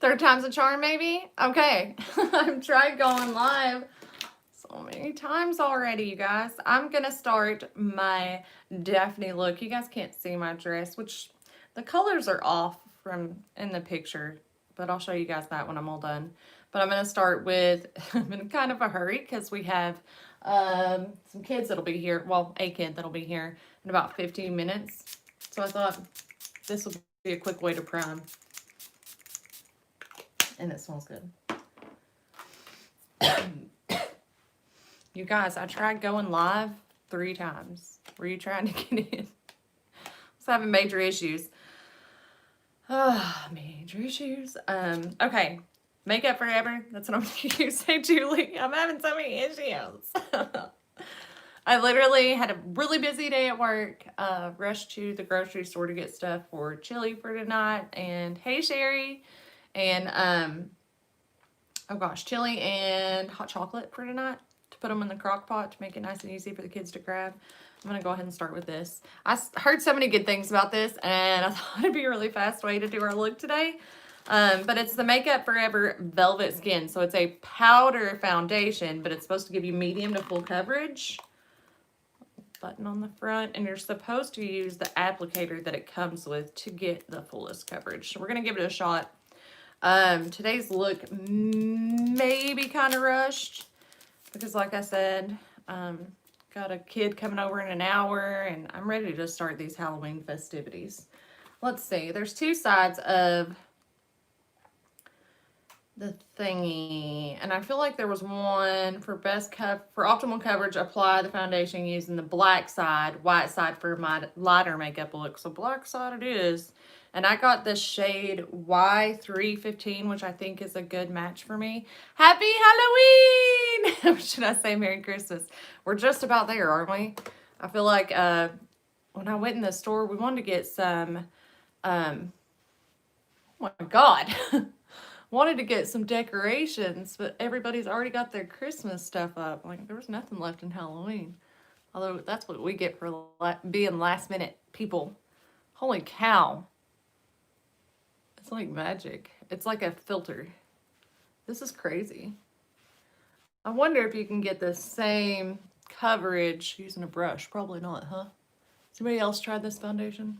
Third time's a charm, maybe? Okay. I've tried going live so many times already, you guys. I'm going to start my Daphne look. You guys can't see my dress, which the colors are off from in the picture, but I'll show you guys that when I'm all done. But I'm going to start with, I'm in kind of a hurry because we have some kids that'll be here. Well, a kid that'll be here in about 15 minutes. So I thought this would be a quick way to prime. And it smells good. You guys, I tried going live 3 times. Were you trying to get in? I was having major issues. Major issues. Okay. Makeup forever. That's what I'm going to use. Hey, Julie. I'm having so many issues. I literally had a really busy day at work. Rushed to the grocery store to get stuff for chili for tonight. And hey, Sherry. And, oh gosh, chili and hot chocolate for tonight to put them in the crock pot to make it nice and easy for the kids to grab. I'm going to go ahead and start with this. I heard so many good things about this, and I thought it'd be a really fast way to do our look today. But it's the Makeup Forever Velvet Skin. So it's a powder foundation, but it's supposed to give you medium to full coverage. Button on the front, and you're supposed to use the applicator that it comes with to get the fullest coverage. So we're going to give it a shot. Today's look may be kind of rushed because like I said, got a kid coming over in an hour and I'm ready to start these Halloween festivities. Let's see, there's 2 sides of the thingy, and I feel like there was one for for optimal coverage. Apply the foundation using the black side, white side for my lighter makeup look. So black side it is. And I got the shade Y315, which I think is a good match for me. Happy Halloween! Should I say Merry Christmas? We're just about there, aren't we? I feel like when I went in the store, we wanted to get some, oh my God. Wanted to get some decorations, but everybody's already got their Christmas stuff up. Like, there was nothing left in Halloween. Although, that's what we get for being last minute people. Holy cow. It's like magic. It's like a filter. This is crazy. I wonder if you can get the same coverage using a brush. Probably not, huh? Somebody else tried this foundation?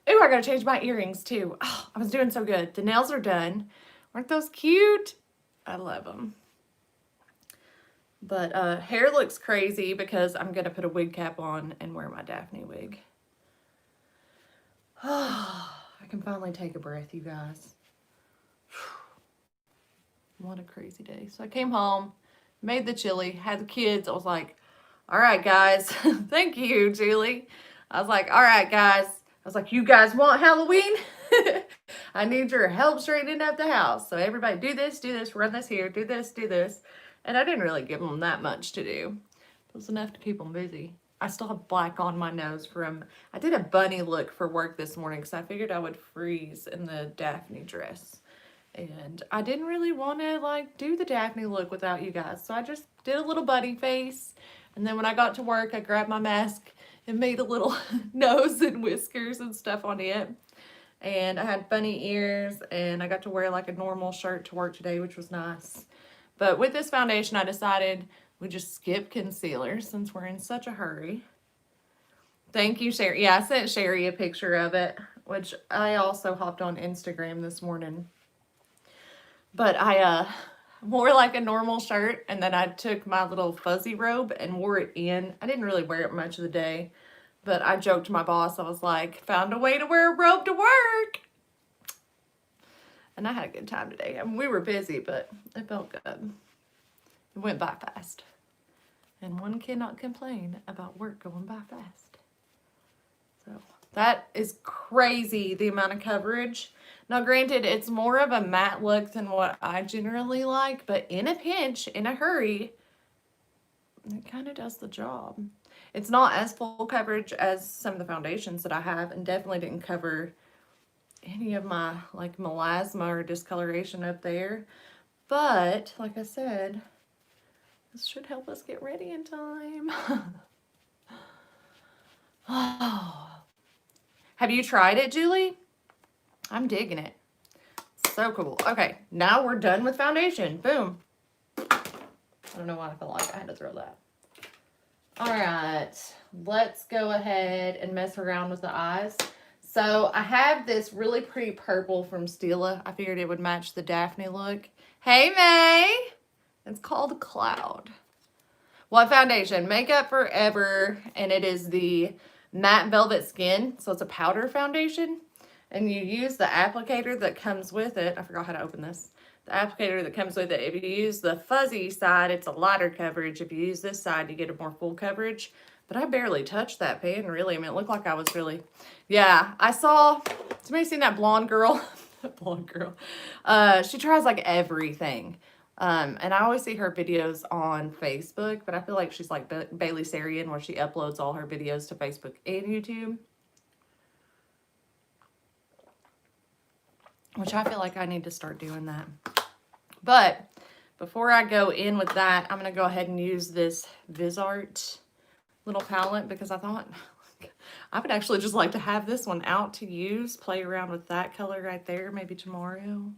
Ooh, I gotta change my earrings too. Oh, I was doing so good. The nails are done. Aren't those cute? I love them. But hair looks crazy because I'm gonna put a wig cap on and wear my Daphne wig. Oh, I can finally take a breath, you guys. What a crazy day. So I came home, made the chili, had the kids. I was like, all right, guys. Thank you, Julie. I was like, all right, guys. I was like, you guys want Halloween? I need your help straightening up the house. So everybody do this, run this here, do this, do this. And I didn't really give them that much to do. It was enough to keep them busy. I still have black on my nose from, I did a bunny look for work this morning because I figured I would freeze in the Daphne dress. And I didn't really want to like do the Daphne look without you guys. So I just did a little bunny face. And then when I got to work, I grabbed my mask and made a little nose and whiskers and stuff on it. And I had bunny ears and I got to wear like a normal shirt to work today, which was nice. But with this foundation, I decided we just skip concealer since we're in such a hurry. Thank you, Sherry. Yeah, I sent Sherry a picture of it, which I also hopped on Instagram this morning. But I wore like a normal shirt and then I took my little fuzzy robe and wore it in. I didn't really wear it much of the day, but I joked to my boss. I was like, found a way to wear a robe to work. And I had a good time today. I mean, we were busy, but it felt good. It went by fast. And one cannot complain about work going by fast. So that is crazy, the amount of coverage. Now, granted, it's more of a matte look than what I generally like, but in a pinch, in a hurry, it kind of does the job. It's not as full coverage as some of the foundations that I have, and definitely didn't cover any of my like melasma or discoloration up there. But like I said, this should help us get ready in time. Oh. Have you tried it, Julie? I'm digging it. So cool. Okay, now we're done with foundation. Boom. I don't know why I felt like I had to throw that. All right, let's go ahead and mess around with the eyes. So I have this really pretty purple from Stila. I figured it would match the Daphne look. Hey, May. It's called Cloud. What foundation? Makeup Forever, and it is the Matte Velvet Skin. So it's a powder foundation, and you use the applicator that comes with it. I forgot how to open this. The applicator that comes with it. If you use the fuzzy side, it's a lighter coverage. If you use this side, you get a more full coverage. But I barely touched that pan, really. I mean, it looked like I was really... Yeah, I saw... Somebody seen that blonde girl? That blonde girl. She tries, like, everything. And I always see her videos on Facebook, but I feel like she's like Bailey Sarian, where she uploads all her videos to Facebook and YouTube. Which I feel like I need to start doing that. But before I go in with that, I'm going to go ahead and use this VisArt little palette, because I thought I would actually just like to have this one out to use, play around with that color right there, maybe tomorrow.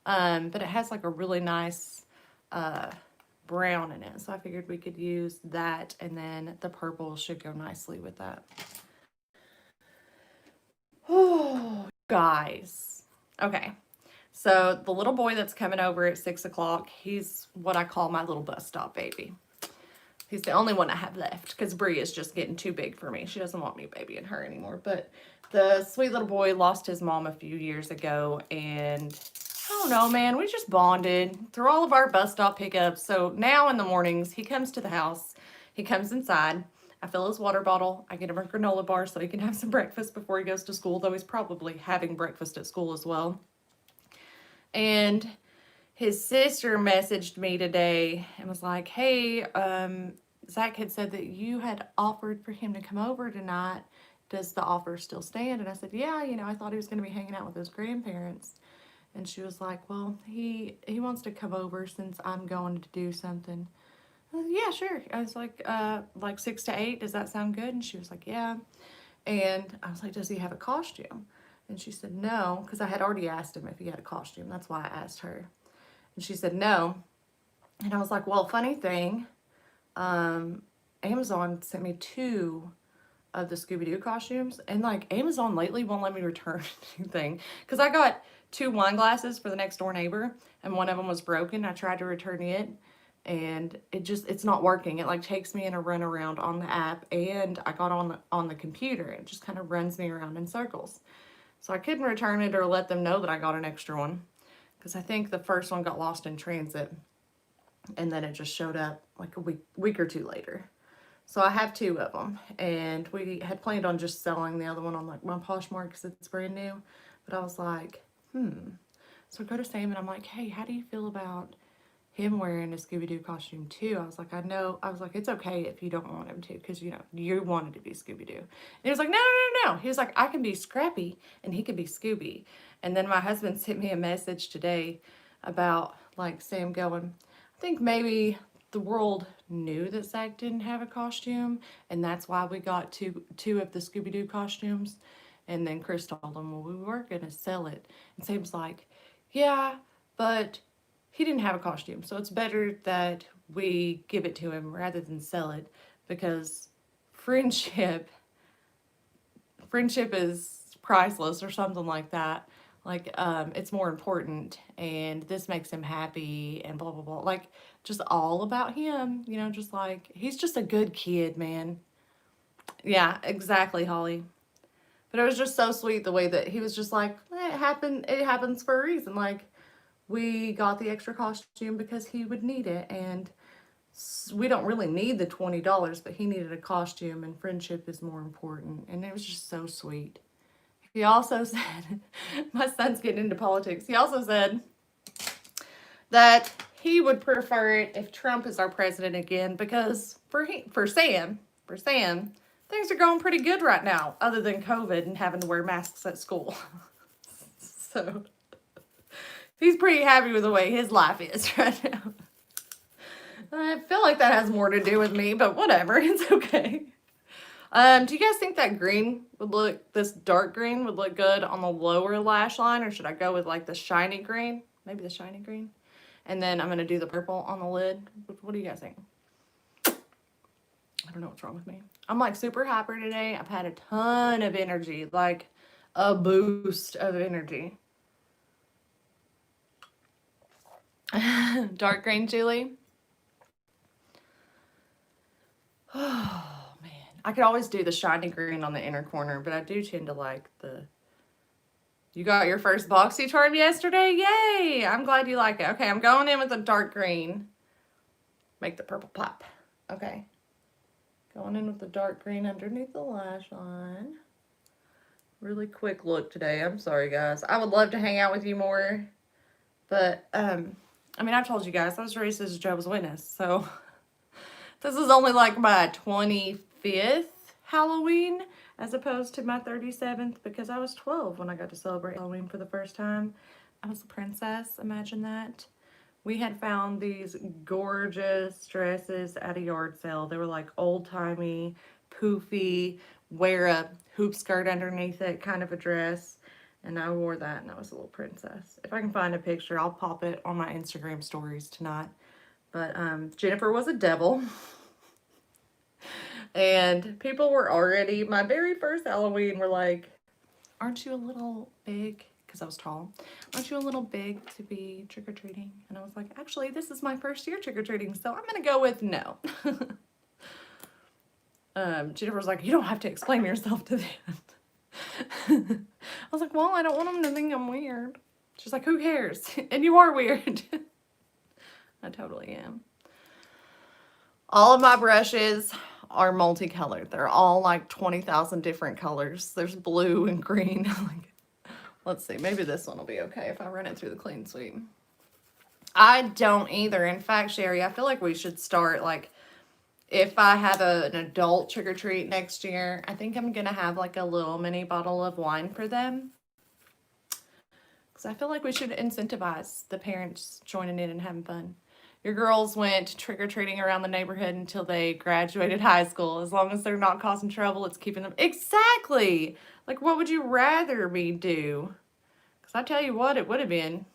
But it has like a really nice brown in it, so I figured we could use that, and then the purple should go nicely with that. Oh, guys. Okay, so the little boy that's coming over at 6 o'clock, he's what I call my little bus stop baby. He's the only one I have left, because Bree is just getting too big for me. She doesn't want me babying her anymore. But the sweet little boy lost his mom a few years ago, and I don't know, man, we just bonded through all of our bus stop pickups. So now in the mornings, he comes to the house. He comes inside. I fill his water bottle. I get him a granola bar so he can have some breakfast before he goes to school, though he's probably having breakfast at school as well. And his sister messaged me today and was like, hey, Zach had said that you had offered for him to come over tonight. Does the offer still stand? And I said, yeah, you know, I thought he was going to be hanging out with his grandparents. And she was like, well, he wants to come over since I'm going to do something. I was like, yeah, sure. I was like 6 to 8, does that sound good? And she was like, yeah. And I was like, does he have a costume? And she said, no, because I had already asked him if he had a costume. That's why I asked her. And she said, no. And I was like, well, funny thing, Amazon sent me 2 of the Scooby-Doo costumes. And, like, Amazon lately won't let me return anything. Because I got 2 wine glasses for the next door neighbor, and one of them was broken. I tried to return it, and it's not working. It, like, takes me in a runaround on the app, and I got on the computer. It just kind of runs me around in circles. So I couldn't return it or let them know that I got an extra one, because I think the first one got lost in transit, and then it just showed up like a week or 2 later. So I have 2 of them, and we had planned on just selling the other one on like my Poshmark because it's brand new. But I was like, So I go to Sam and I'm like, hey, how do you feel about him wearing a Scooby-Doo costume too? I was like, it's okay if you don't want him to, because, you know, you wanted to be Scooby-Doo. And he was like, no. He was like, I can be Scrappy and he can be Scooby. And then my husband sent me a message today about, like, Sam going, I think maybe the world knew that Zach didn't have a costume, and that's why we got two of the Scooby-Doo costumes. And then Chris told him, well, we were going to sell it. And Sam's like, yeah, but he didn't have a costume, so it's better that we give it to him rather than sell it, because friendship is priceless, or something like that. Like, it's more important, and this makes him happy, and blah, blah, blah. Like, just all about him, you know, just like, he's just a good kid, man. Yeah, exactly, Holly. But it was just so sweet the way that he was just like, it happens for a reason. Like, we got the extra costume because he would need it, and we don't really need the $20, but he needed a costume, and friendship is more important. And it was just so sweet. He also said, my son's getting into politics. He also said that he would prefer it if Trump is our president again, because for Sam, things are going pretty good right now, other than COVID and having to wear masks at school. So he's pretty happy with the way his life is right now. I feel like that has more to do with me, but whatever, it's okay. Do you guys think that green would look, this dark green would look good on the lower lash line, or should I go with like the shiny green? Maybe the shiny green. And then I'm going to do the purple on the lid. What do you guys think? I don't know what's wrong with me. I'm like super hyper today. I've had a ton of energy, like a boost of energy. Dark green, Julie. Oh, man. I could always do the shiny green on the inner corner, but I do tend to like the... You got your first boxy charm yesterday? Yay! I'm glad you like it. Okay, I'm going in with the dark green. Make the purple pop. Okay. Going in with the dark green underneath the lash line. Really quick look today. I'm sorry, guys. I would love to hang out with you more. But, I mean, I've told you guys, I was raised as a Jehovah's Witness. So, this is only like my 25th Halloween as opposed to my 37th, because I was 12 when I got to celebrate Halloween for the first time. I was a princess, imagine that. We had found these gorgeous dresses at a yard sale. They were like old-timey, poofy, wear a hoop skirt underneath it kind of a dress. And I wore that and I was a little princess. If I can find a picture, I'll pop it on my Instagram stories tonight. But Jennifer was a devil. And people were already, my very first Halloween, were like, aren't you a little big? Because I was tall. Aren't you a little big to be trick-or-treating? And I was like, actually, this is my first year trick-or-treating, so I'm going to go with no. Jennifer was like, you don't have to explain yourself to them. I was like, well, I don't want them to think I'm weird. She's like, who cares? And you are weird. I totally am. All of my brushes are multicolored. They're all like 20,000 different colors. There's blue and green. Let's see, maybe this one will be okay if I run it through the clean sweep. I don't either. In fact, Sherry, I feel like we should start, like, if I have an adult trick-or-treat next year, I think I'm going to have like a little mini bottle of wine for them. Because I feel like we should incentivize the parents joining in and having fun. Your girls went trick-or-treating around the neighborhood until they graduated high school. As long as they're not causing trouble, it's keeping them... Exactly! Like, what would you rather me do? Because I tell you what, it would have been...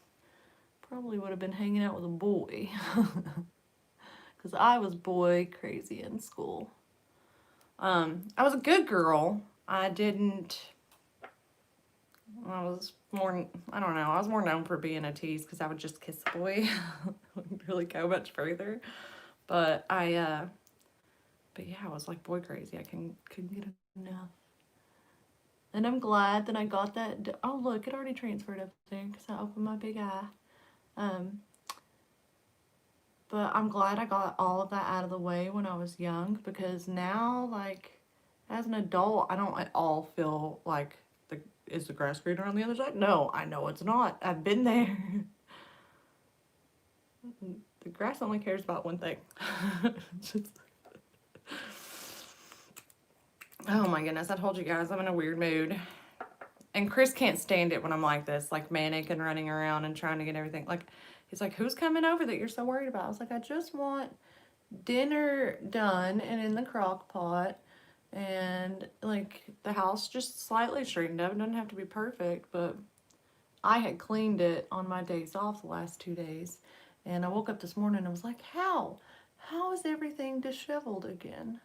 Probably would have been hanging out with a boy. Because I was boy crazy in school. I was a good girl. I was more, I don't know, I was more known for being a tease because I would just kiss a boy. Wouldn't really go much further. But yeah, I was like boy crazy. I couldn't get enough. And I'm glad that I got that. Oh, look, it already transferred up there because I opened my big eye. But I'm glad I got all of that out of the way when I was young, because now, like, as an adult, I don't at all feel like, is the grass greener on the other side? No, I know it's not. I've been there. The grass only cares about one thing. Oh my goodness, I told you guys, I'm in a weird mood. And Chris can't stand it when I'm like this, like manic and running around and trying to get everything. Like, he's like, who's coming over that you're so worried about? I was like, I just want dinner done and in the crock pot. And, like, the house just slightly straightened up. It doesn't have to be perfect, but I had cleaned it on my days off the last 2 days. And I woke up this morning and I was like, how? How is everything disheveled again?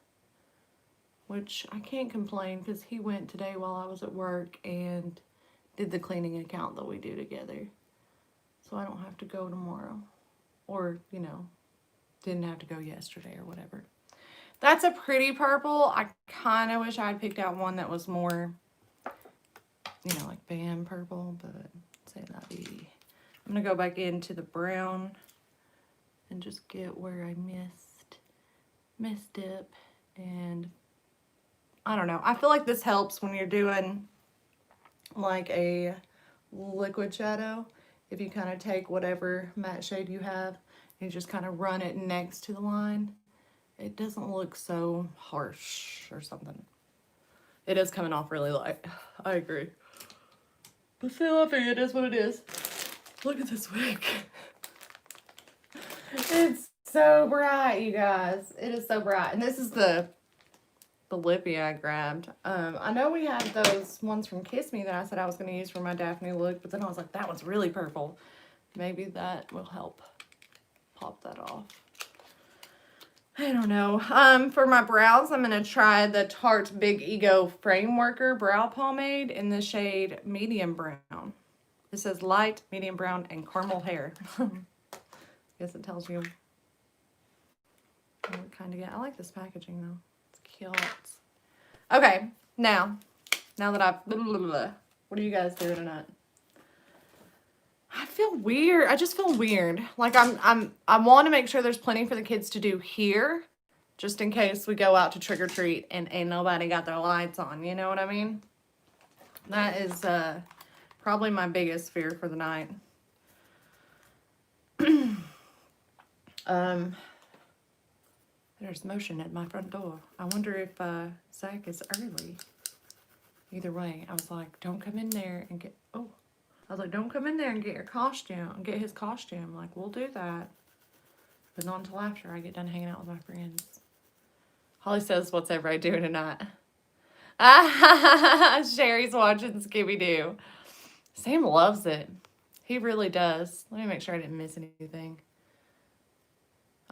Which I can't complain because he went today while I was at work and did the cleaning account that we do together. So I don't have to go tomorrow. Or, you know, didn't have to go yesterday or whatever. That's a pretty purple. I kind of wish I had picked out one that was more, you know, like bam purple, but say that be. I'm going to go back into the brown and just get where I missed it. And I don't know. I feel like this helps when you're doing like a liquid shadow. If you kind of take whatever matte shade you have and you just kind of run it next to the line, it doesn't look so harsh or something. It is coming off really light. I agree. But still, I figure it is what it is. Look at this wig. It's so bright, you guys. It is so bright. And this is the the lippy I grabbed. I know we had those ones from Kiss Me that I said I was going to use for my Daphne look, but then I was like, that one's really purple. Maybe that will help pop that off. I don't know. For my brows, I'm going to try the Tarte Big Ego Frame Worker Brow Pomade in the shade Medium Brown. It says light, medium brown, and caramel hair. Guess it tells you what kind to get. I like this packaging though. It's cute. Okay, now that I've what are you guys doing tonight? I feel weird. I just feel weird. Like I want to make sure there's plenty for the kids to do here, just in case we go out to trick or treat and ain't nobody got their lights on. You know what I mean? That is probably my biggest fear for the night. There's motion at my front door. I wonder if Zach is early. Either way, I was like, don't come in there and get, I was like, don't come in there and get your costume, and get his costume. Like, we'll do that. But not until after I get done hanging out with my friends. Holly says, what's everybody doing tonight? Sherry's watching Scooby-Doo. Sam loves it. He really does. Let me make sure I didn't miss anything.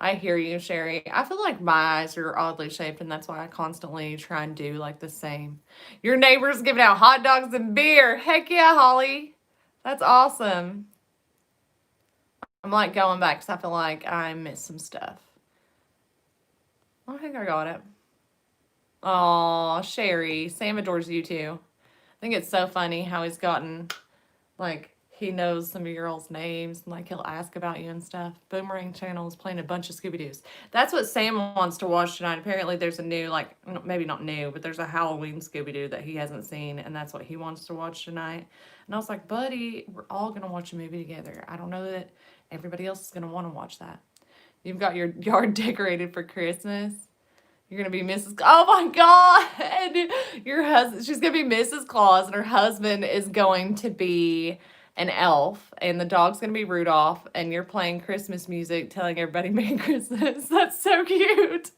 I hear you, Sherry. I feel like my eyes are oddly shaped, and that's why I constantly try and do like the same. Your neighbor's giving out hot dogs and beer. Heck yeah, Holly. That's awesome. I'm like going back because I feel like I missed some stuff. I think I got it. Aw, Sherry. Sam adores you too. I think it's so funny how he's gotten, like, he knows some of your girls' names, and like he'll ask about you and stuff. Boomerang Channel is playing a bunch of Scooby-Doos. That's what Sam wants to watch tonight. Apparently there's a new, like, maybe not new, but there's a Halloween Scooby-Doo that he hasn't seen, and that's what he wants to watch tonight. And I was like, buddy, we're all going to watch a movie together. I don't know that everybody else is going to want to watch that. You've got your yard decorated for Christmas. You're going to be Mrs. Oh my God! Your husband, she's going to be Mrs. Claus, and her husband is going to be an elf, and the dog's gonna be Rudolph, and you're playing Christmas music telling everybody Merry Christmas. That's so cute.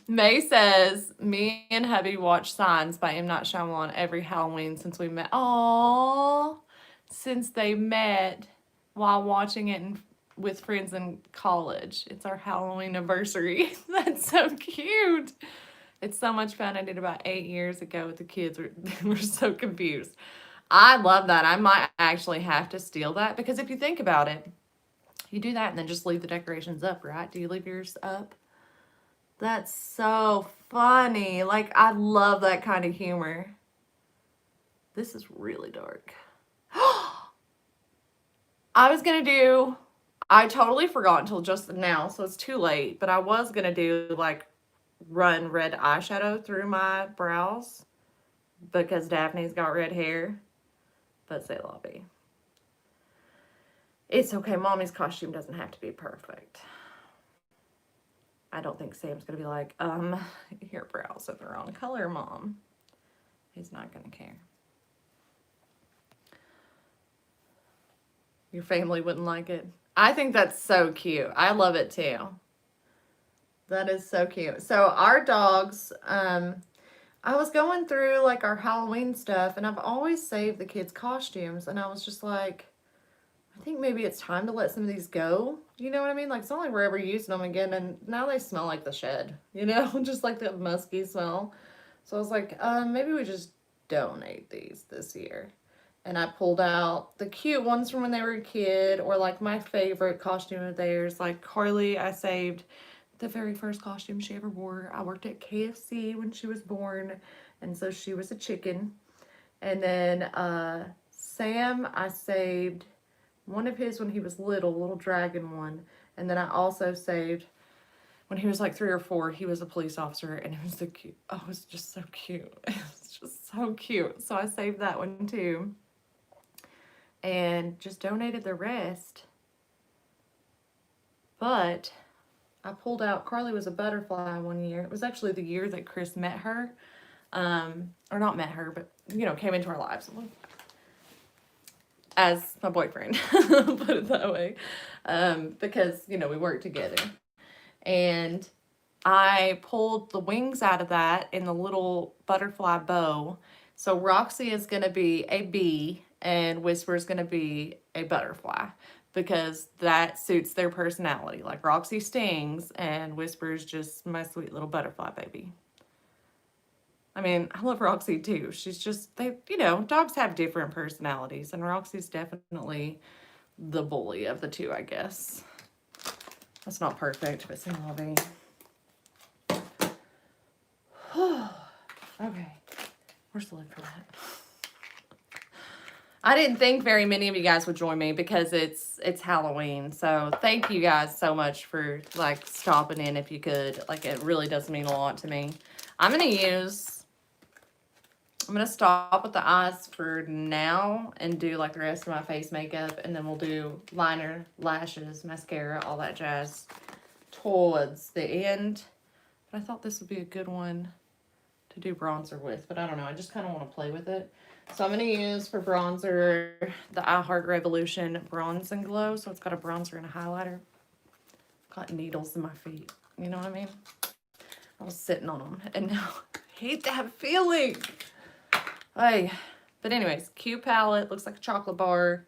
May says, me and hubby watch Signs by M. Night Shyamalan every Halloween since we met. Aww. Since they met while watching it with friends in college. It's our Halloween anniversary. That's so cute. It's so much fun. I did about 8 years ago with the kids. We're so confused. I love that. I might actually have to steal that, because if you think about it, you do that and then just leave the decorations up, right? Do you leave yours up? That's so funny. Like, I love that kind of humor. This is really dark. I totally forgot until just now, so it's too late, but I was going to do, like, run red eyeshadow through my brows because Daphne's got red hair. But say lobby. It's okay. Mommy's costume doesn't have to be perfect. I don't think Sam's going to be like, your brows are the wrong color, Mom. He's not going to care. Your family wouldn't like it. I think that's so cute. I love it too. That is so cute. So our dogs, I was going through like our Halloween stuff, and I've always saved the kids' costumes, and I was just like, I think maybe it's time to let some of these go. You know what I mean? Like, it's not like we're ever using them again, and now they smell like the shed, you know, just like the musky smell. So I was like, maybe we just donate these this year. And I pulled out the cute ones from when they were a kid, or like my favorite costume of theirs. Like Carly, I saved the very first costume she ever wore. I worked at KFC when she was born, and so she was a chicken. And then Sam, I saved one of his when he was little dragon one. And then I also saved, when he was like 3 or 4, he was a police officer, and it was so cute. Oh, it was just so cute. It was just so cute. So I saved that one too. And just donated the rest. But I pulled out, Carly was a butterfly one year. It was actually the year that Chris met her. Or not met her, but, you know, came into our lives as my boyfriend, put it that way. Because, you know, we worked together. And I pulled the wings out of that in the little butterfly bow. So Roxy is going to be a bee and Whisper is going to be a butterfly because that suits their personality. Like Roxy stings and Whisper is just my sweet little butterfly baby. I mean, I love Roxy too. She's just, dogs have different personalities and Roxy's definitely the bully of the two, I guess. That's not perfect, but c'est la vie. Okay, where's the lid for that? I didn't think very many of you guys would join me because it's Halloween. So thank you guys so much for like stopping in if you could. Like it really does mean a lot to me. I'm gonna stop with the eyes for now and do like the rest of my face makeup, and then we'll do liner, lashes, mascara, all that jazz towards the end. But I thought this would be a good one to do bronzer with, but I don't know. I just kind of want to play with it. So I'm going to use for bronzer the I Heart Revolution Bronze and Glow. So it's got a bronzer and a highlighter. Got needles in my feet. You know what I mean? I was sitting on them and now I hate that feeling. Hey, but anyways, cute palette. Looks like a chocolate bar.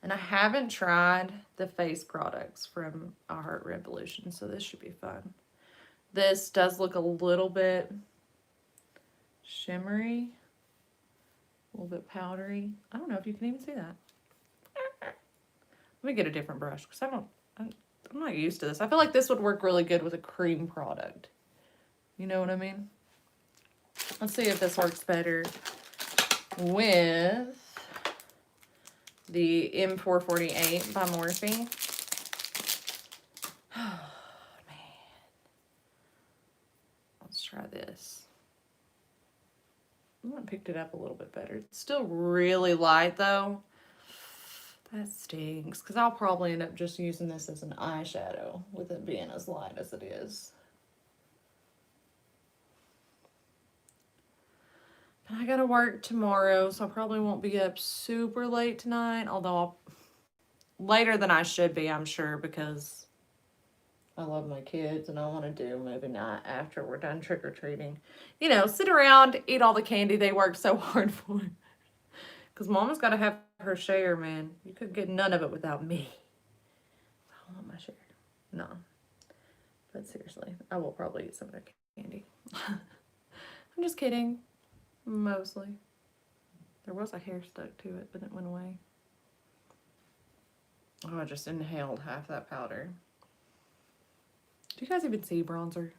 And I haven't tried the face products from I Heart Revolution, so this should be fun. This does look a little bit shimmery, a little bit powdery. I don't know if you can even see that. Let me get a different brush because I'm not used to this. I feel like this would work really good with a cream product. You know what I mean? Let's see if this works better with the M448 by Morphe. Oh, man. Let's try this. I picked it up a little bit better. It's still really light, though. That stings, because I'll probably end up just using this as an eyeshadow with it being as light as it is. I gotta work tomorrow, so I probably won't be up super late tonight, although later than I should be, I'm sure, because I love my kids and I want to do movie night after we're done trick-or-treating. You know, sit around, eat all the candy they worked so hard for. Because Mama's got to have her share, man. You could get none of it without me. I want my share. No. But seriously, I will probably eat some of their candy. I'm just kidding. Mostly. There was a hair stuck to it, but it went away. Oh, I just inhaled half that powder. Do you guys even see bronzer?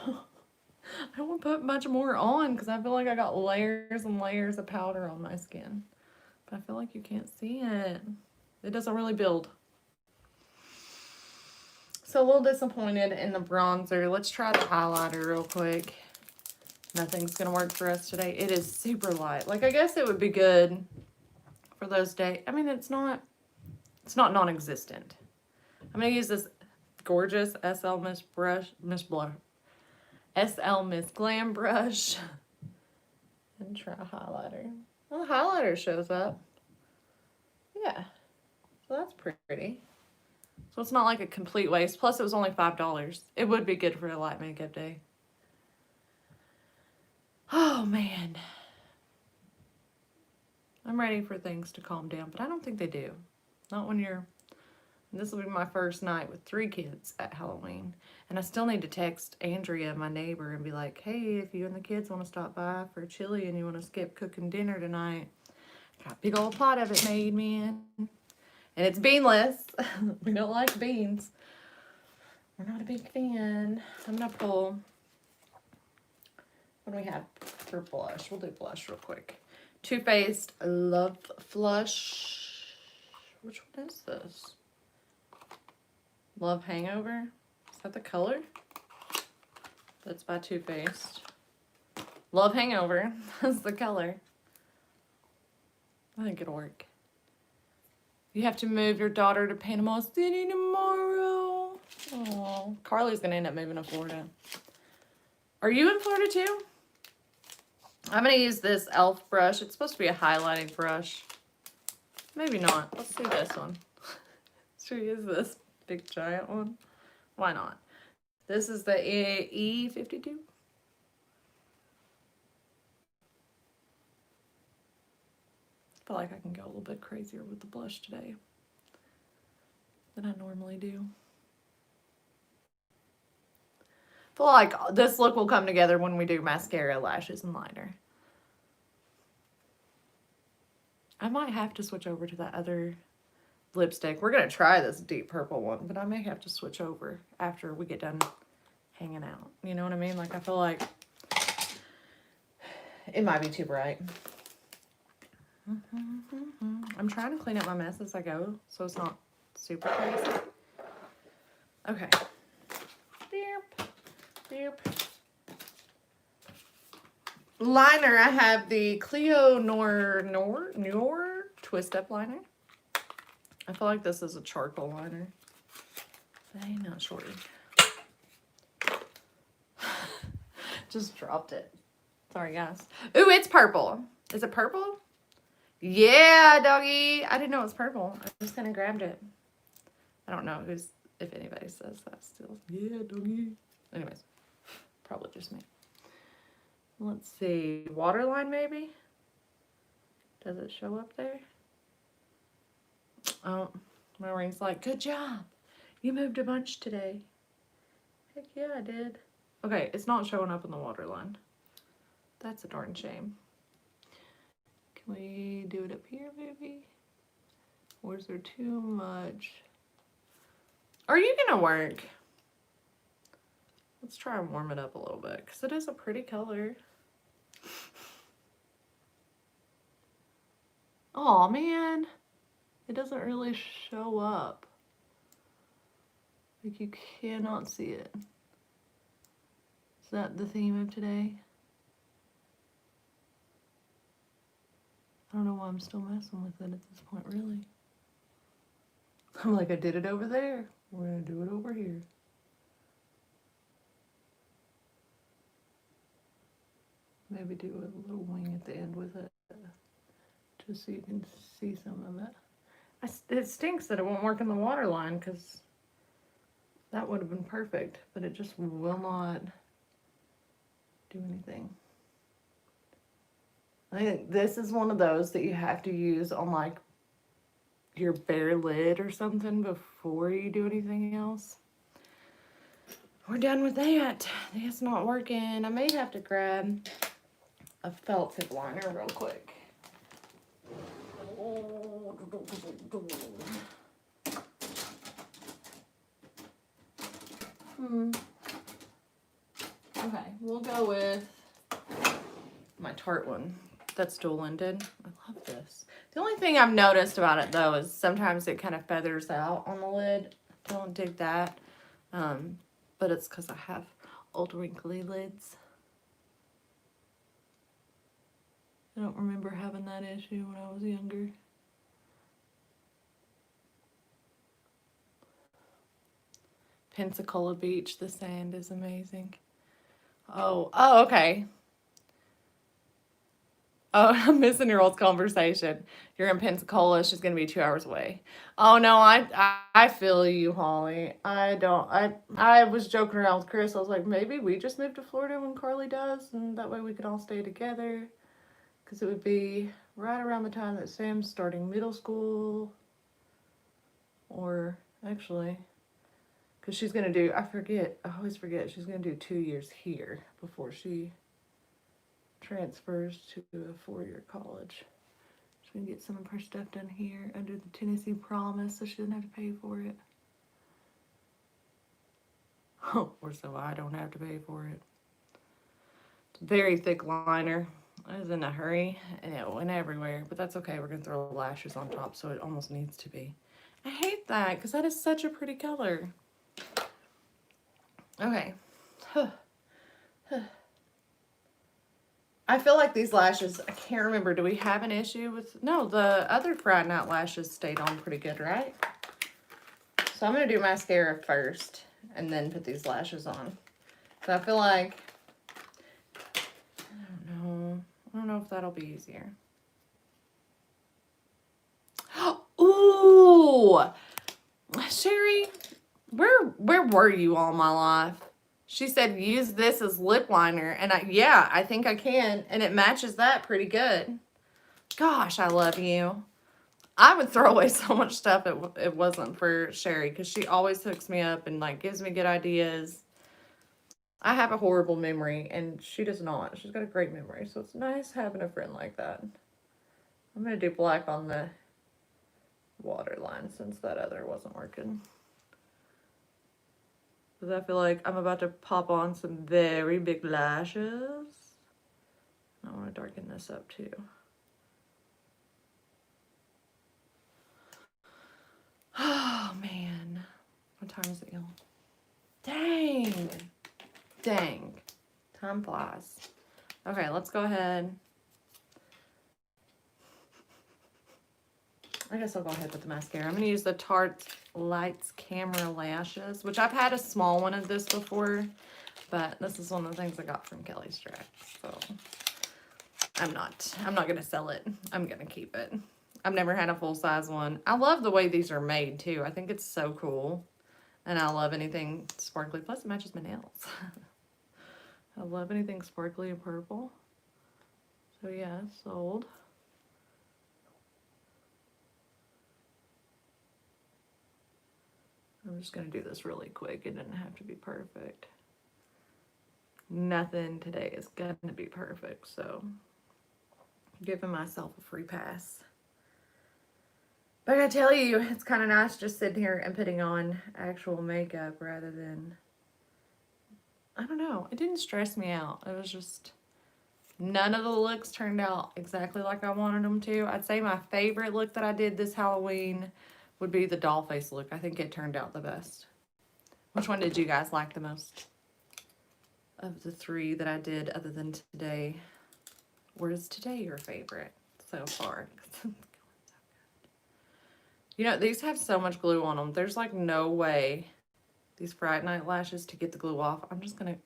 I don't want to put much more on because I feel like I got layers and layers of powder on my skin. But I feel like you can't see it. It doesn't really build. So a little disappointed in the bronzer. Let's try the highlighter real quick. Nothing's going to work for us today. It is super light. Like, I guess it would be good for those days. I mean, it's not non-existent. I'm going to use this gorgeous SL Miss Glam brush and try highlighter. Well, the highlighter shows up. Yeah. So that's pretty. So it's not like a complete waste. Plus, it was only $5. It would be good for a light makeup day. Oh, man. I'm ready for things to calm down, but I don't think they do. Not when you're... This will be my first night with 3 kids at Halloween. And I still need to text Andrea, my neighbor, and be like, hey, if you and the kids want to stop by for chili and you want to skip cooking dinner tonight, got a big old pot of it made, man. And it's beanless. We don't like beans. We're not a big fan. I'm going to pull... What do we have for blush? We'll do blush real quick. Too Faced Love Flush. Which one is this? Love Hangover. Is that the color? That's by Too Faced. Love Hangover. That's the color. I think it'll work. You have to move your daughter to Panama City tomorrow. Oh, Carly's going to end up moving to Florida. Are you in Florida too? I'm going to use this e.l.f. brush. It's supposed to be a highlighting brush. Maybe not. Let's see this one. Should we use this big giant one? Why not? This is the E52. I feel like I can go a little bit crazier with the blush today than I normally do. I feel like this look will come together when we do mascara, lashes, and liner. I might have to switch over to that other lipstick. We're going to try this deep purple one, but I may have to switch over after we get done hanging out. You know what I mean? Like, I feel like it might be too bright. I'm trying to clean up my mess as I go, so it's not super crazy. Okay. Liner, I have the Clio Noir Twist Up Liner. I feel like this is a charcoal liner. I'm not sure. Just dropped it. Sorry, guys. Ooh, it's purple. Is it purple? Yeah, doggy. I didn't know it was purple. I just kind of grabbed it. I don't know if anybody says that still. Yeah, doggy. Anyways, probably just me. Let's see. Waterline, maybe? Does it show up there? Oh, my ring's like, good job. You moved a bunch today. Heck yeah, I did. Okay, it's not showing up in the waterline. That's a darn shame. Can we do it up here, maybe? Or is there too much? Are you gonna work? Let's try and warm it up a little bit, because it is a pretty color. Oh man, it doesn't really show up. Like, you cannot see it. Is that the theme of today? I don't know why I'm still messing with it at this point, really. I'm like, I did it over there. We're gonna do it over here. Maybe do a little wing at the end with it, just so you can see some of it. It stinks that it won't work in the waterline, because that would have been perfect, but it just will not do anything. I think this is one of those that you have to use on like your bare lid or something before you do anything else. We're done with that. That's not working. I may have to grab a felt tip liner real quick. Okay, we'll go with my Tarte one. That's dual-ended. I love this. The only thing I've noticed about it, though, is sometimes it kind of feathers out on the lid. Don't dig that. But it's because I have old wrinkly lids. I don't remember having that issue when I was younger. Pensacola Beach, the sand is amazing. Oh, okay. Oh, I'm missing your old conversation. You're in Pensacola. She's going to be 2 hours away. Oh, no, I feel you, Holly. I was joking around with Chris. I was like, maybe we just move to Florida when Carly does, and that way we could all stay together. Because it would be right around the time that Sam's starting middle school. Or, actually, because she's going to do, I always forget, she's going to do 2 years here before she transfers to a 4-year college. She's going to get some of her stuff done here under the Tennessee Promise, so she doesn't have to pay for it. Or so I don't have to pay for it. It's a very thick liner. I was in a hurry, and it went everywhere, but that's okay. We're going to throw lashes on top, so it almost needs to be. I hate that, because that is such a pretty color. Okay. I feel like these lashes, I can't remember, do we have an issue with, no, the other Friday Night lashes stayed on pretty good, right? So I'm going to do mascara first, and then put these lashes on. So I feel like, I don't know if that'll be easier. Ooh! Sherry, where were you all my life? She said, use this as lip liner. And yeah, I think I can. And it matches that pretty good. Gosh, I love you. I would throw away so much stuff if it wasn't for Sherry, because she always hooks me up and like gives me good ideas. I have a horrible memory and she does not. She's got a great memory. So it's nice having a friend like that. I'm going to do black on the waterline since that other wasn't working. Because I feel like I'm about to pop on some very big lashes. I want to darken this up too. Oh, man. What time is it, y'all? Dang. Dang. Time flies. Okay, let's go ahead. I guess I'll go ahead with the mascara. I'm going to use the Tarte Lights Camera Lashes, which I've had a small one of this before, but this is one of the things I got from Kelly Strack. So I'm not going to sell it. I'm going to keep it. I've never had a full-size one. I love the way these are made, too. I think it's so cool. And I love anything sparkly. Plus, it matches my nails. I love anything sparkly and purple. So, yeah, sold. I'm just going to do this really quick. It didn't have to be perfect. Nothing today is going to be perfect. So, giving myself a free pass. But I tell you, it's kind of nice just sitting here and putting on actual makeup rather than, I don't know, it didn't stress me out. It was just, none of the looks turned out exactly like I wanted them to. I'd say my favorite look that I did this Halloween would be the doll face look. I think it turned out the best. Which one did you guys like the most of the three that I did other than today? Or is today your favorite so far? You know, these have so much glue on them. There's like no way these Fright Night lashes to get the glue off. I'm just gonna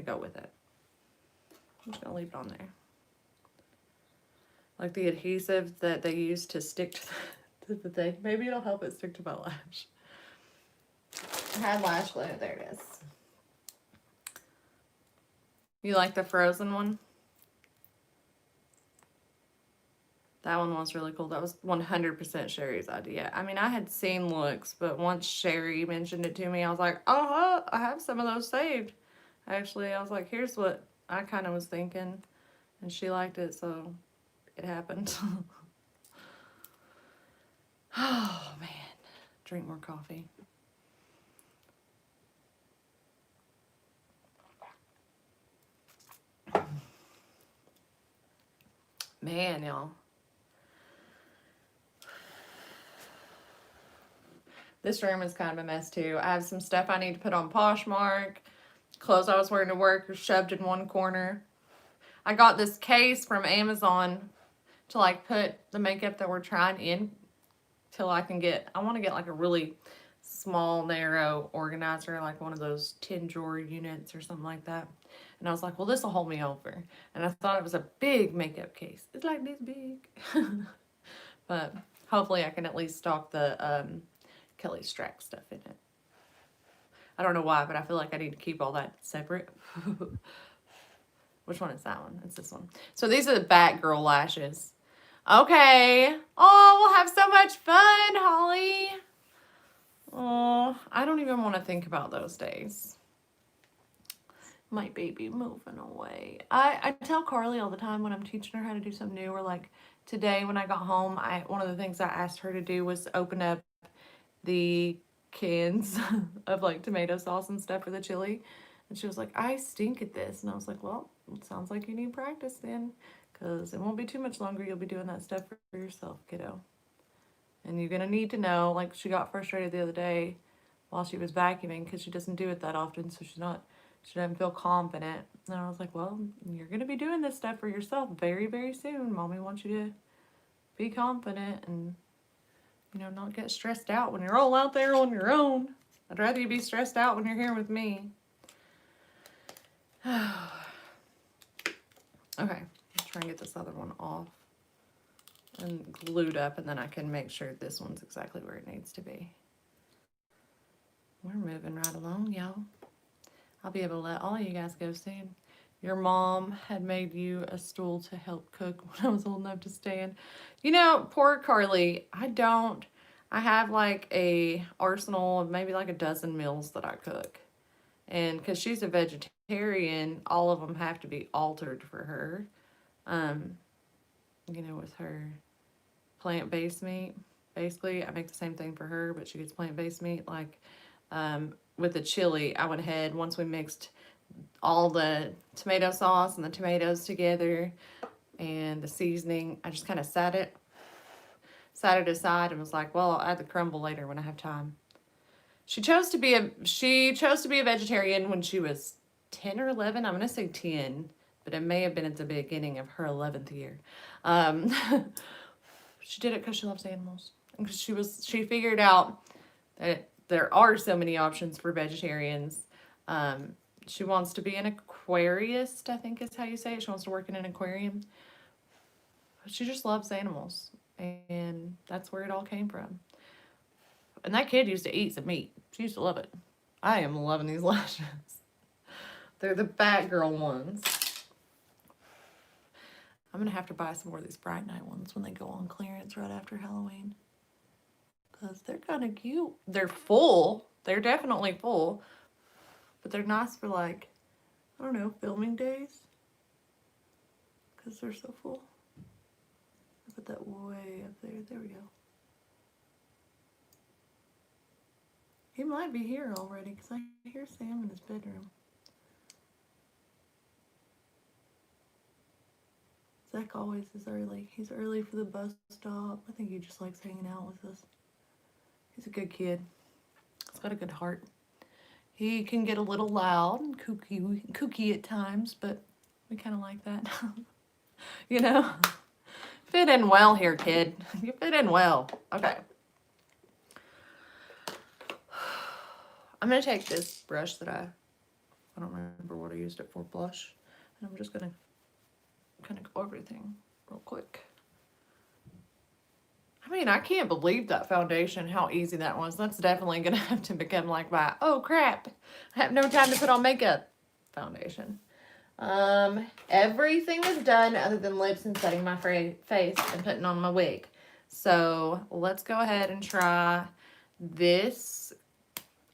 go with it. I'm just gonna leave it on there. Like the adhesive that they use to stick to the thing. Maybe it'll help it stick to my lash. I had lash glue. There it is. You like the frozen one? That one was really cool. That was 100% Sherry's idea. I mean, I had seen looks, but once Sherry mentioned it to me, I was like, oh, I have some of those saved. Actually, I was like, here's what I kind of was thinking. And she liked it, so it happened. Oh, man. Drink more coffee. Man, y'all. This room is kind of a mess too. I have some stuff I need to put on Poshmark. Clothes I was wearing to work are shoved in one corner. I got this case from Amazon to like put the makeup that we're trying in till I can get, I want to get like a really small, narrow organizer, like one of those 10 drawer units or something like that. And I was like, well, this will hold me over. And I thought it was a big makeup case. It's like this big. But hopefully I can at least stock the Kelly Strack stuff in it. I don't know why, but I feel like I need to keep all that separate. Which one is that one? It's this one. So these are the Batgirl lashes. Okay. Oh, we'll have so much fun, Holly. Oh, I don't even want to think about those days. My baby moving away. I tell Carly all the time when I'm teaching her how to do something new, or like today when I got home, one of the things I asked her to do was open up the cans of like tomato sauce and stuff for the chili. And she was like, I stink at this. And I was like, well, it sounds like you need practice then, because it won't be too much longer. You'll be doing that stuff for yourself, kiddo. And you're going to need to know, like she got frustrated the other day while she was vacuuming because she doesn't do it that often. So she doesn't feel confident. And I was like, well, you're going to be doing this stuff for yourself very, very soon. Mommy wants you to be confident and, you know, not get stressed out when you're all out there on your own. I'd rather you be stressed out when you're here with me. Okay, let's try and get this other one off and glued up, and then I can make sure this one's exactly where it needs to be. We're moving right along, y'all. I'll be able to let all of you guys go soon. Your mom had made you a stool to help cook when I was old enough to stand. You know, poor Carly, I have like a arsenal of maybe like a dozen meals that I cook. And because she's a vegetarian, all of them have to be altered for her. Um, you know, with her plant-based meat. Basically, I make the same thing for her, but she gets plant-based meat. Like with the chili, I went ahead, once we mixed all the tomato sauce and the tomatoes together and the seasoning, I just kind of sat it aside and was like, well, I'll add the crumble later when I have time. She chose to be a vegetarian when she was 10 or 11. I'm going to say 10, but it may have been at the beginning of her 11th year. She did it because she loves animals. And because she figured out that there are so many options for vegetarians. She wants to be an aquarist, I think is how you say it. She wants to work in an aquarium. She just loves animals. And that's where it all came from. And that kid used to eat some meat. She used to love it. I am loving these lashes. They're the Batgirl ones. I'm going to have to buy some more of these Bright Night ones when they go on clearance right after Halloween. Because they're kind of cute. They're full. They're definitely full. But they're nice for like, I don't know, filming days. Because they're so full. I put that way up there. There we go. He might be here already because I hear Sam in his bedroom. Zach always is early. He's early for the bus stop. I think he just likes hanging out with us. He's a good kid. He's got a good heart. He can get a little loud and kooky at times, but we kind of like that. You know? Fit in well here, kid. You fit in well. Okay. I'm going to take this brush that I don't remember what I used it for, blush. And I'm just going to kind of go over everything real quick. I mean, I can't believe that foundation, how easy that was. That's definitely going to have to become like my, oh crap, I have no time to put on makeup foundation. Everything is done other than lips and setting my face and putting on my wig. So let's go ahead and try this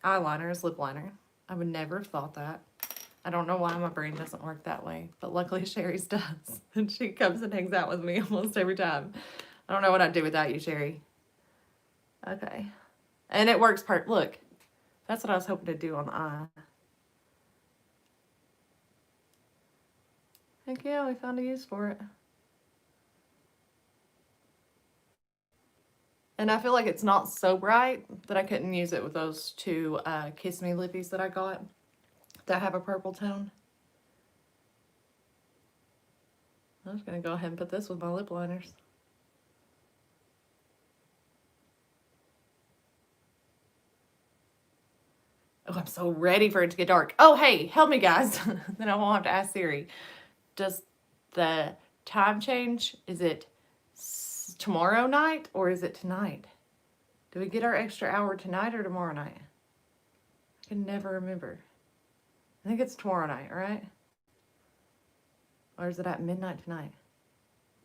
eyeliner as lip liner. I would never have thought that. I don't know why my brain doesn't work that way, but luckily Sherry's does. And she comes and hangs out with me almost every time. I don't know what I'd do without you, Sherry. Okay. And it works look, that's what I was hoping to do on the eye. Heck yeah, we found a use for it. And I feel like it's not so bright that I couldn't use it with those two Kiss Me lippies that I got that have a purple tone. I'm just going to go ahead and put this with my lip liners. Oh, I'm so ready for it to get dark. Oh, hey, help me, guys. Then I won't have to ask Siri. Does the time change? Is it tomorrow night or is it tonight? Do we get our extra hour tonight or tomorrow night? I can never remember. I think it's tomorrow night, right? Or is it at midnight tonight?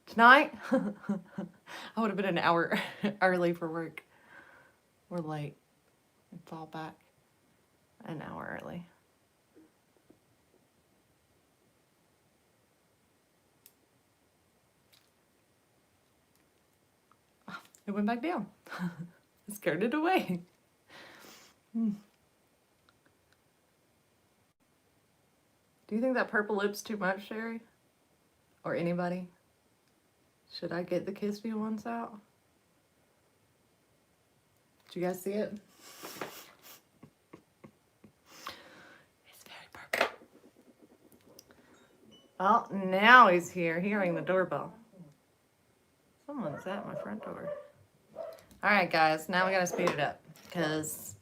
Tonight? I would have been an hour early for work. Or late. And fall back an hour early. It went back down. I scared it away. Do you think that purple lip's too much, Sherry? Or anybody? Should I get the Kiss Me ones out? Did you guys see it? It's very purple. Well, now he's here, hearing the doorbell. Someone's at my front door. All right, guys, now we gotta speed it up because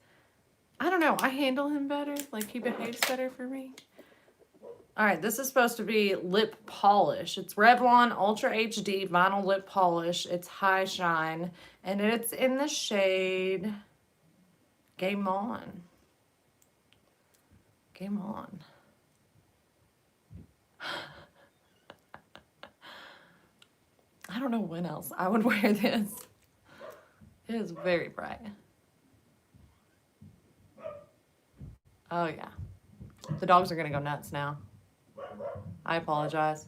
I don't know, I handle him better. Like, he behaves better for me. All right, this is supposed to be lip polish. It's Revlon Ultra HD Vinyl Lip Polish. It's High Shine, and it's in the shade Game On. Game on. I don't know when else I would wear this. It is very bright. Oh yeah. The dogs are gonna go nuts now. I apologize.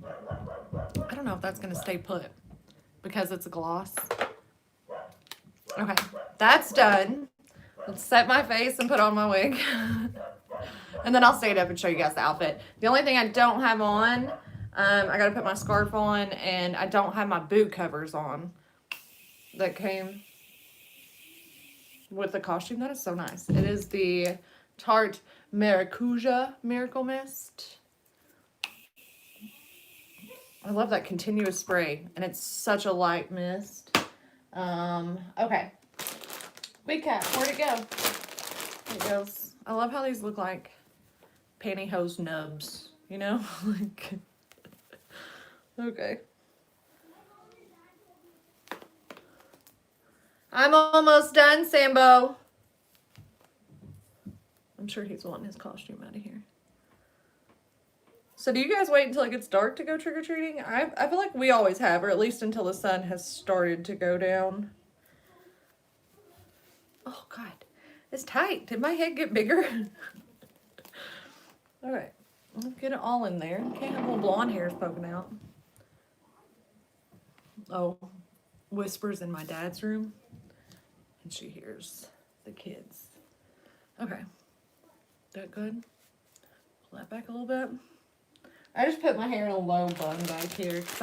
I don't know if that's gonna stay put because it's a gloss. Okay, that's done. Let's set my face and put on my wig. And then I'll stand up and show you guys the outfit. The only thing I don't have on, I gotta put my scarf on, and I don't have my boot covers on that came with the costume. That is so nice. It is the Tarte Maracuja Miracle Mist. I love that continuous spray, and it's such a light mist. Okay. Wig cap, where'd it go? There it goes. I love how these look like pantyhose nubs, you know? Like, okay. I'm almost done, Sambo. I'm sure he's wanting his costume out of here. So do you guys wait until it gets dark to go trick-or-treating? I feel like we always have, or at least until the sun has started to go down. Oh, God. It's tight. Did my head get bigger? All right. Let's get it all in there. Can't have little blonde hairs poking out. Oh, whispers in my dad's room. And she hears the kids. Okay. That good? Pull that back a little bit. I just put my hair in a low bun back here because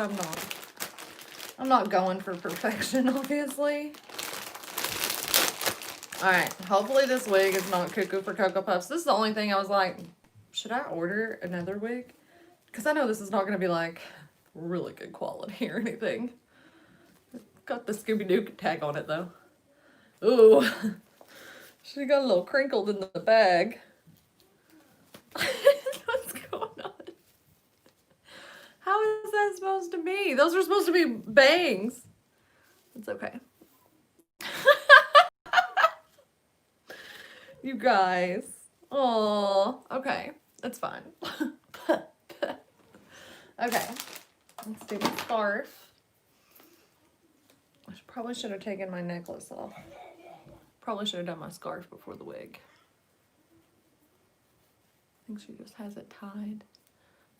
I'm not going for perfection, obviously. All right, hopefully this wig is not cuckoo for Cocoa Puffs. This is the only thing I was like, should I order another wig? Because I know this is not going to be like really good quality or anything. Got the Scooby-Doo tag on it though. Ooh, she got a little crinkled in the bag. What's going on? How is that supposed to be? Those are supposed to be bangs. It's okay. You guys. Oh, okay. That's fine. Okay. Let's do my scarf. I probably should have taken my necklace off. Probably should have done my scarf before the wig. I think she just has it tied.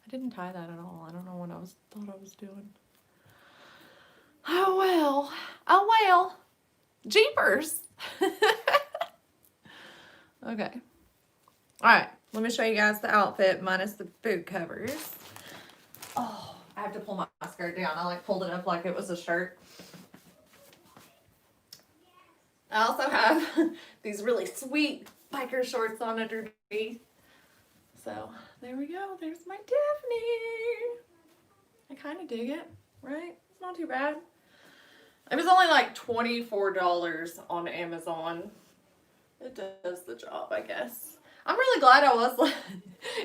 I didn't tie that at all. I don't know what thought I was doing. Oh well. Oh well. Jeepers. Okay. Alright. Let me show you guys the outfit minus the boot covers. Oh, I have to pull my skirt down. I like pulled it up like it was a shirt. I also have these really sweet biker shorts on underneath. So, there we go. There's my Daphne. I kind of dig it, right? It's not too bad. It was only like $24 on Amazon. It does the job, I guess. I'm really glad I was like,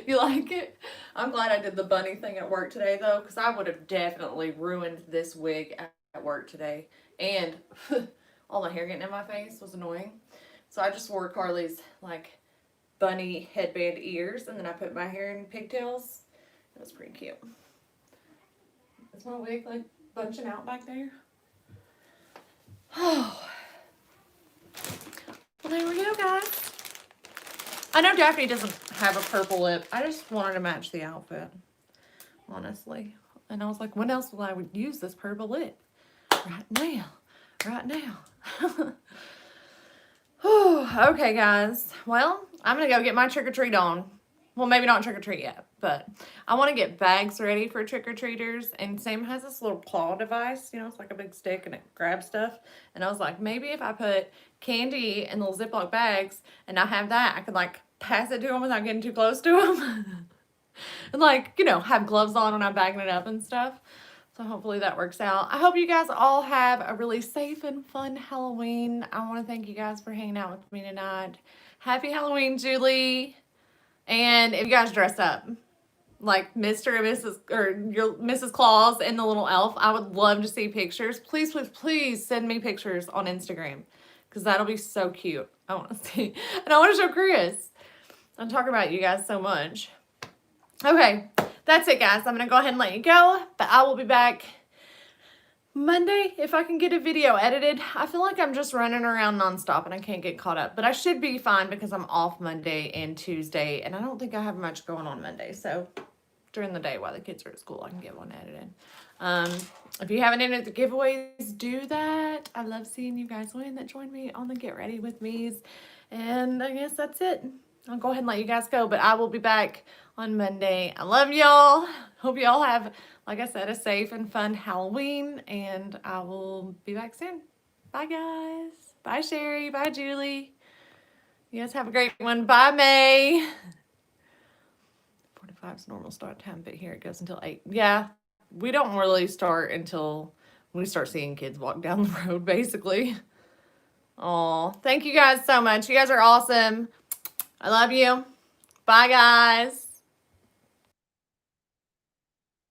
you like it? I'm glad I did the bunny thing at work today, though, because I would have definitely ruined this wig at work today. And all the hair getting in my face was annoying. So I just wore Carly's, like, bunny headband ears, and then I put my hair in pigtails. It was pretty cute. Is my wig, like, bunching out back there? Oh. Well, there we go, guys. I know Daphne doesn't have a purple lip. I just wanted to match the outfit, honestly. And I was like, when else will I use this purple lip? Right now. Okay, guys. Well, I'm going to go get my trick-or-treat on. Well, maybe not trick-or-treat yet, but I want to get bags ready for trick-or-treaters. And Sam has this little claw device. You know, it's like a big stick and it grabs stuff. And I was like, maybe if I put candy in little Ziploc bags and I have that, I could, like, pass it to them without getting too close to them. And, like, you know, have gloves on when I'm bagging it up and stuff. So hopefully that works out. I hope you guys all have a really safe and fun Halloween. I want to thank you guys for hanging out with me tonight. Happy Halloween, Julie. And if you guys dress up like Mr. and Mrs. or your Mrs. Claus and the little elf, I would love to see pictures. Please, please, please send me pictures on Instagram because that'll be so cute. I want to see. And I want to show Chris. I'm talking about you guys so much. Okay, that's it, guys. I'm going to go ahead and let you go, but I will be back Monday if I can get a video edited. I feel like I'm just running around nonstop and I can't get caught up, but I should be fine because I'm off Monday and Tuesday, and I don't think I have much going on Monday. So during the day while the kids are at school, I can get one edited. If you haven't entered the giveaways, do that. I love seeing you guys win that join me on the Get Ready With Me's. And I guess that's it. I'll go ahead and let you guys go, but I will be back on Monday. I love y'all. Hope y'all have, like I said, a safe and fun Halloween, and I will be back soon. Bye, guys. Bye, Sherry. Bye, Julie. You guys have a great one. Bye, May. 4 to 5 is normal start time, but here it goes until 8. Yeah, we don't really start until we start seeing kids walk down the road, basically. Oh, thank you guys so much. You guys are awesome. I love you. Bye, guys.